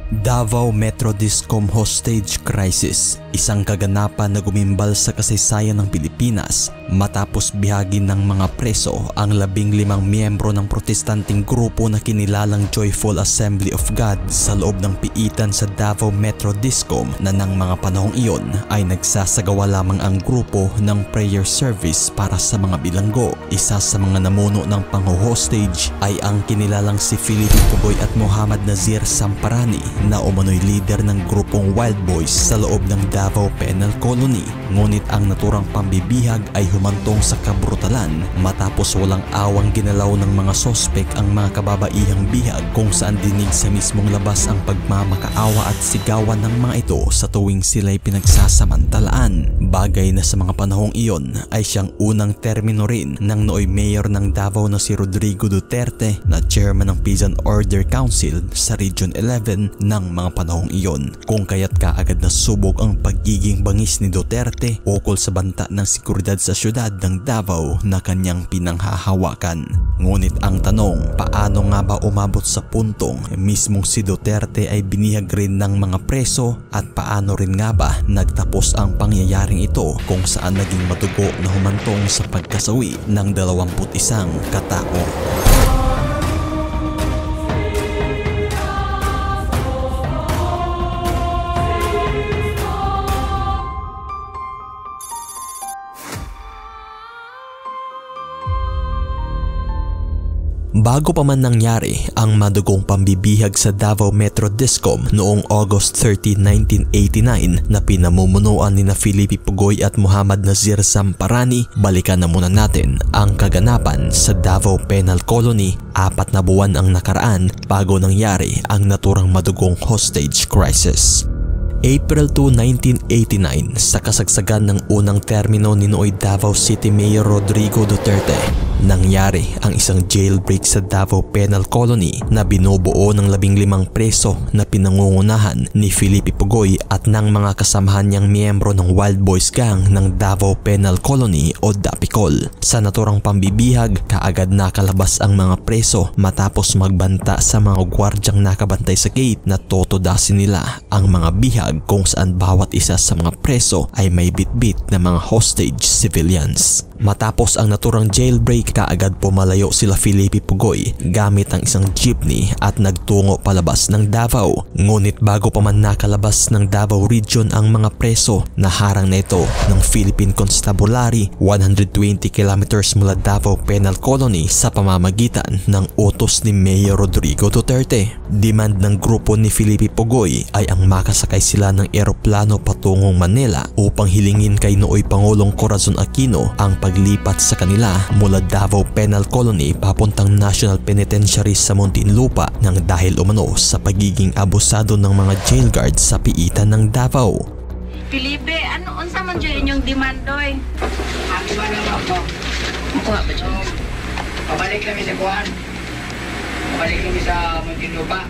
Davao Metro Discom Hostage Crisis, isang kaganapan na gumimbal sa kasaysayan ng Pilipinas matapos bihagin ng mga preso ang 15 miyembro ng protestanting grupo na kinilalang Joyful Assembly of God sa loob ng piitan sa Davao Metro Discom na ng mga panahong iyon ay nagsasagawa lamang ang grupo ng prayer service para sa mga bilanggo. Isa sa mga namuno ng pang-hostage ay ang kinilalang si Felipe Pugoy at Muhammad Nazir Samparani na umano'y leader ng grupong Wild Boys sa loob ng Davao Penal Colony. Ngunit ang naturang pambibihag ay humantong sa kabrutalan matapos walang awang ginalaw ng mga sospek ang mga kababaihang bihag, kung saan dinig sa mismong labas ang pagmamakaawa at sigawan ng mga ito sa tuwing sila'y pinagsasamantalaan. Bagay na sa mga panahong iyon ay siyang unang termino rin ng nooy mayor ng Davao na si Rodrigo Duterte na chairman ng Peace and Order Council sa Region 11 ng mga panahong iyon, kung kaya't kaagad na subok ang pagiging bangis ni Duterte ukol sa banta ng seguridad sa syudad ng Davao na kanyang pinanghahawakan. Ngunit ang tanong, paano nga ba umabot sa puntong mismong si Duterte ay binihag rin ng mga preso, at paano rin nga ba nagtapos ang pangyayaring ito kung saan naging madugo na humantong sa pagkasawi ng 21 katao. Bago pa man nangyari ang madugong pambibihag sa Davao Metro Discom noong August 30, 1989 na pinamumunuan ni na Felipe Pugoy at Muhammad Nazir Samparani, balikan na muna natin ang kaganapan sa Davao Penal Colony. 4 na buwan ang nakaraan bago nangyari ang naturang madugong hostage crisis. April 2, 1989, sa kasagsagan ng unang termino ni nooy Davao City Mayor Rodrigo Duterte, nangyari ang isang jailbreak sa Davao Penal Colony na binubuo ng 15 preso na pinangungunahan ni Felipe Pugoy at ng mga kasamahan niyang miyembro ng Wild Boys Gang ng Davao Penal Colony o DAPICOL. Sa naturang pambibihag, kaagad nakalabas ang mga preso matapos magbanta sa mga gwardyang nakabantay sa gate na totodasin nila ang mga bihag, kung saan bawat isa sa mga preso ay may bitbit na mga hostage civilians. Matapos ang naturang jailbreak, kaagad pumalayo sila Felipe Pugoy gamit ang isang jeepney at nagtungo palabas ng Davao. Ngunit bago pa man nakalabas ng Davao Region ang mga preso, naharang na ito ng Philippine Constabulary 120 kilometers mula Davao Penal Colony sa pamamagitan ng utos ni Mayor Rodrigo Duterte. Demand ng grupo ni Felipe Pugoy ay ang makasakay sila ng eroplano patungong Manila upang hilingin kay nooy Pangulong Corazon Aquino ang paglipat sa kanila mula Davao Penal Colony papuntang National Penitentiary sa Muntinlupa nang dahil umano sa pagiging abusado ng mga jail guards sa piitan ng Davao. Felipe, ano unsa man jud inyong demandoy? Ang demand ako. Kuha ba jud? Pabalik kami sa Kuan. Pabalik kami sa Muntinlupa.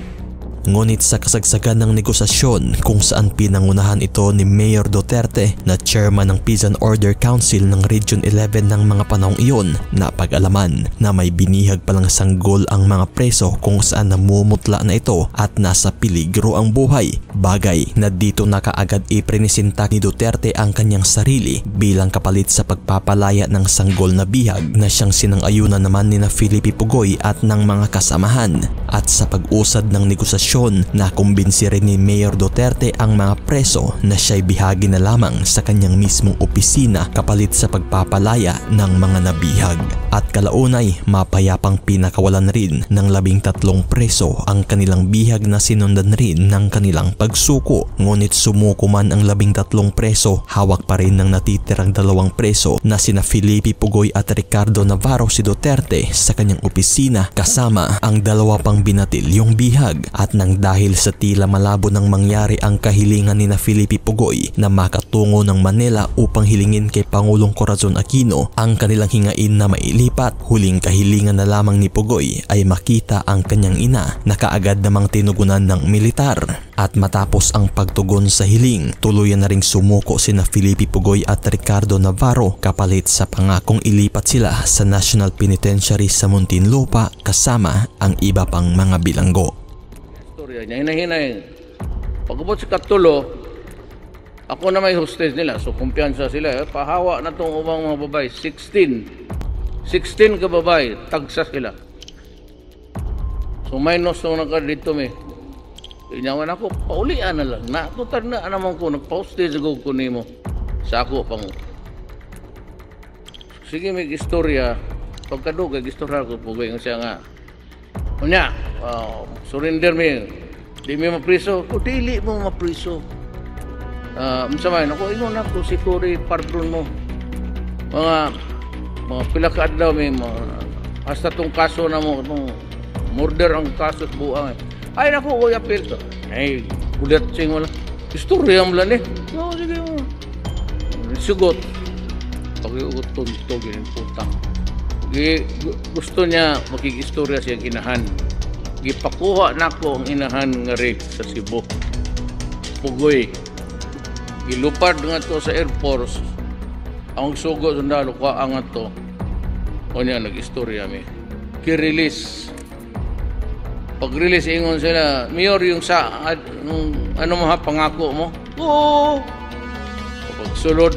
Ngunit sa kasagsagan ng negosasyon, kung saan pinangunahan ito ni Mayor Duterte na chairman ng Peace and Order Council ng Region 11 ng mga panahong iyon, napag-alaman na may binihag palang sanggol ang mga preso kung saan namumutla na ito at nasa peligro ang buhay. Bagay na dito na kaagad iprinisinta ni Duterte ang kanyang sarili bilang kapalit sa pagpapalaya ng sanggol na bihag na siyang sinang-ayunan naman ni na Felipe Pugoy at ng mga kasamahan. At sa pag-usad ng negosasyon, nakumbinsi rin ni Mayor Duterte ang mga preso na siya'y bihagi na lamang sa kanyang mismong opisina kapalit sa pagpapalaya ng mga nabihag. At kalaunay, mapayapang pinakawalan rin ng 13 preso ang kanilang bihag na sinundan rin ng kanilang pagsuko. Ngunit sumuko man ang 13 preso, hawak pa rin ng natitirang 2 preso na sina Felipe Pugoy at Ricardo Navarro si Duterte sa kanyang opisina, kasama ang 2 pang binatil yung bihag. At nang dahil sa tila malabo nang mangyari ang kahilingan ni na Felipe Pugoy na makatungo ng Manila upang hilingin kay Pangulong Corazon Aquino ang kanilang hingain na mailipat, huling kahilingan na lamang ni Pugoy ay makita ang kanyang ina na kaagad namang tinugunan ng militar. At matapos ang pagtugon sa hiling, tuluyan na ring sumuko sina Felipe Pugoy at Ricardo Navarro kapalit sa pangakong ilipat sila sa National Penitentiary sa Muntinlupa kasama ang iba pang mga bilanggo. Istorya niya, hinahinay, Pag-ubot si Katulo, ako na may hostess nila, so kumpiyansa sila. Pahawa na itong ubang mga babae, 16 ka babae, tagsa sila. So minus nung dito may, inyawan ako, paulian na lang. Natutar na naman ko, nagpa-hostess ko nimo sa ako pang. Sige, may istorya. Pagkadugag, istorya ko po yung siya nga. Unya, surrender me. Di mo mapriso. O dili mo mapriso. Masamayin ako, ingon ako, siguro pardon mo. Mga pilakaad daw may hasta tong kaso na mo, murder ang kaso at buang. Ay naku, ko apel to. Ay, ulit sing wala. Istorya mo lang eh. No, sige mo. Sugot. Pag-iugot tuntog yun, putang. Gusto niya makikistorya siyang inahan. Gipakuha na ko ang inahan nga rig sa Cebu. Pugoy. Gilupad nga to sa Air Force. Ang sugot sundalo ko nga to. O niya nag-istorya mi. Ki-release. Pag-release ingon sila, Mayor yung sa ano mo ha, pangako mo? Oo. Pag-sulod,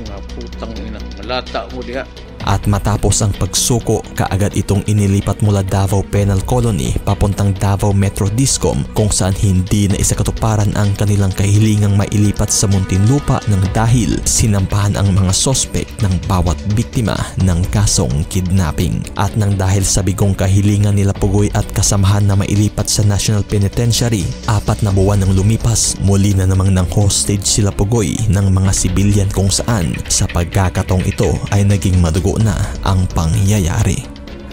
nga putang ina, malata mo diha. At matapos ang pagsuko, kaagad itong inilipat mula Davao Penal Colony papuntang Davao Metro Discom kung saan hindi na isakatuparan ang kanilang kahilingang mailipat sa Muntinlupa ng dahil sinampahan ang mga sospek ng bawat biktima ng kasong kidnapping. At nang dahil sa bigong kahilingan nila Pugoy at kasamahan na mailipat sa National Penitentiary, 4 na buwan nang lumipas, muli na namang nang hostage sila Pugoy ng mga sibilyan kung saan sa pagkakataong ito ay naging madugo na ang pangyayari.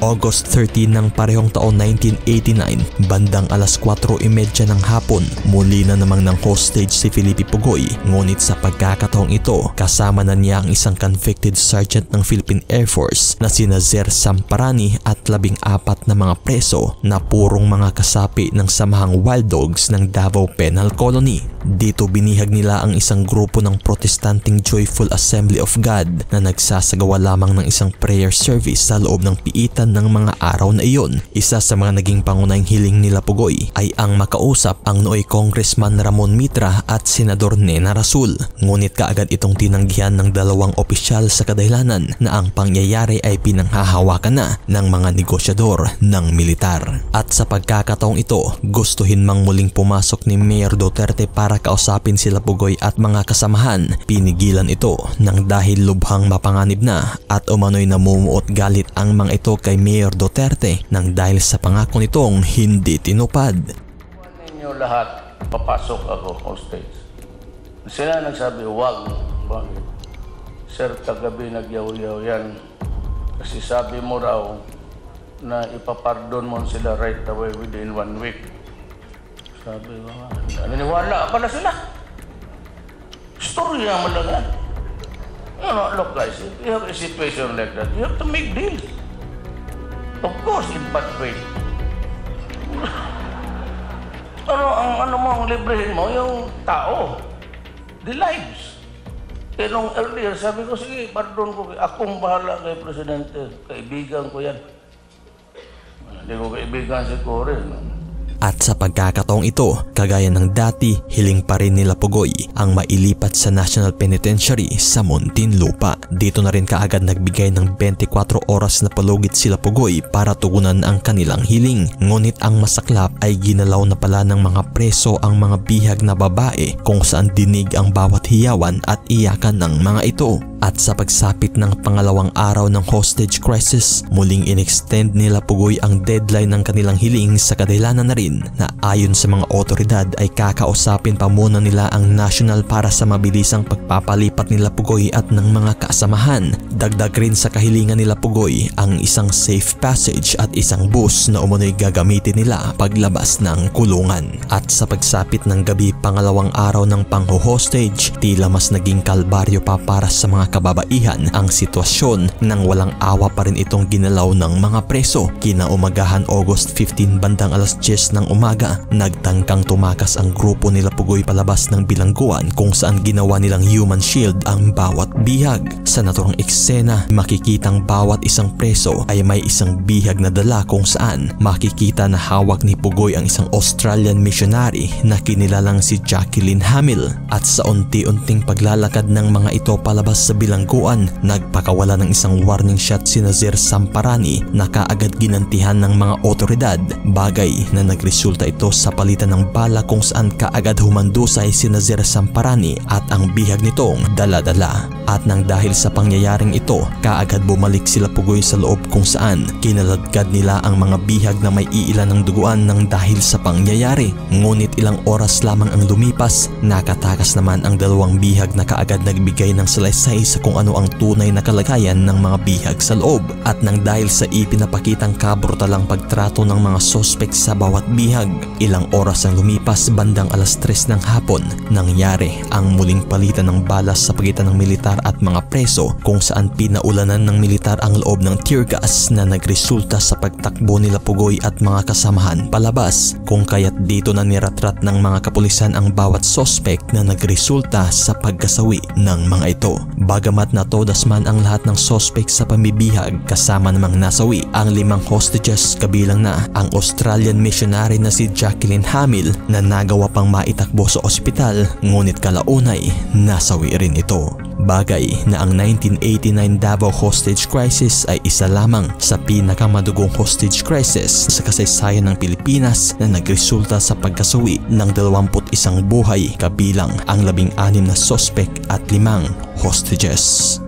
August 13 ng parehong taon 1989, bandang alas 4:30 ng hapon, muli na namang ng hostage si Felipe Pugoy. Ngunit sa pagkakataong ito, kasama na niya ang isang convicted sergeant ng Philippine Air Force na sina Zer Samparani at 14 na mga preso na purong mga kasapi ng samahang Wild Dogs ng Davao Penal Colony. Dito binihag nila ang isang grupo ng protestanting Joyful Assembly of God na nagsasagawa lamang ng isang prayer service sa loob ng piitan ng mga araw na iyon. Isa sa mga naging pangunahing hiling nila Pugoy ay ang makausap ang nooy Congressman Ramon Mitra at Senador Nena Rasul. Ngunit kaagad itong tinanggihan ng 2 opisyal sa kadahilanan na ang pangyayari ay pinanghahawakan na ng mga negosyador ng militar. At sa pagkakataong ito, gustuhin mang muling pumasok ni Mayor Duterte para kausapin sila Pugoy at mga kasamahan. Pinigilan ito nang dahil lubhang mapanganib na at umano'y namumuot galit ang mga ito kay Mayor Duterte nang dahil sa pangako nitong hindi tinupad. Ninyo lahat, papasok ako hostage. Sila nagsabi, wag. Sir, kagabi nagyaw-yaw yan. Kasi sabi mo raw na ipapardon mo sila right away within 1 week. Sabi ko nga, naniniwala pala sila. Storya mo lang yan. You know, look guys, if you have a situation like that, you have to make deals. Of course, in bad faith. Ano mo ang librehin mo? Yung tao. The lives. Kaya nung earlier, sabi ko, sige, pardon ko. Akong bahala kay Presidente. Kaibigan ko yan. Hindi ko kaibigan si Cory. At sa pagkakataong ito, kagaya ng dati, hiling pa rin nila Pugoy ang mailipat sa National Penitentiary sa Muntinlupa. Dito na rin kaagad nagbigay ng 24 oras na palugit sila Pugoy para tugunan ang kanilang hiling. Ngunit ang masaklap ay ginalaw na pala ng mga preso ang mga bihag na babae kung saan dinig ang bawat hiyawan at iyakan ng mga ito. At sa pagsapit ng pangalawang araw ng hostage crisis, muling inextend nila Pugoy ang deadline ng kanilang hiling sa kadahilanan na rin na ayon sa mga otoridad ay kakausapin pa muna nila ang national para sa mabilisang pagpapalipat nila Pugoy at ng mga kasamahan. Dagdag rin sa kahilingan nila Pugoy ang isang safe passage at isang bus na umunoy gagamitin nila paglabas ng kulungan. At sa pagsapit ng gabi pangalawang araw ng pangho-hostage, tila mas naging kalbaryo pa para sa mga kababaihan ang sitwasyon nang walang awa pa rin itong ginalaw ng mga preso. Kinaumagahan August 15 bandang alas 10 ng umaga, nagtangkang tumakas ang grupo nila Pugoy palabas ng bilangguan kung saan ginawa nilang human shield ang bawat bihag. Sa naturang eksena, makikitang bawat isang preso ay may isang bihag na dala kung saan makikita na hawak ni Pugoy ang isang Australian missionary na kinilalang si Jacqueline Hamill. At sa unti-unting paglalakad ng mga ito palabas sa bilangguan, nagpakawala ng isang warning shot si Nazir Samparani na kaagad ginantihan ng mga otoridad, bagay na nagresulta ito sa palitan ng bala kung saan kaagad humandusay si Nazir Samparani at ang bihag nitong dala-dala. At nang dahil sa pangyayaring ito, kaagad bumalik sila Pugoy sa loob kung saan kinaladkad nila ang mga bihag na may iilan ng duguan ng dahil sa pangyayari. Ngunit ilang oras lamang ang lumipas, nakatakas naman ang dalawang bihag na kaagad nagbigay ng salaysay sa kung ano ang tunay na kalagayan ng mga bihag sa loob. At nang dahil sa ipinapakitang kabrutalang pagtrato ng mga sospek sa bawat bihag, ilang oras ang lumipas bandang alas 3 ng hapon, nangyari ang muling palitan ng balas sa pagitan ng militar at mga preso kung saan pinaulanan ng militar ang loob ng tear gas na nagresulta sa pagtakbo nila Pugoy at mga kasamahan palabas, kung kaya't dito na niratrat ng mga kapulisan ang bawat sospek na nagresulta sa pagkasawi ng mga ito. Bagamat natodas man ang lahat ng sospek sa pambibihag, kasama namang nasawi ang 5 hostages kabilang na ang Australian missionary na si Jacqueline Hamill na nagawa pang maitakbo sa ospital, ngunit kalaunay nasawi rin ito. Bagay na ang 1989 Davao hostage crisis ay isa lamang sa pinakamadugong hostage crisis sa kasaysayan ng Pilipinas na nagresulta sa pagkasawi ng 21 buhay kabilang ang 16 na sospek at 5 hostages.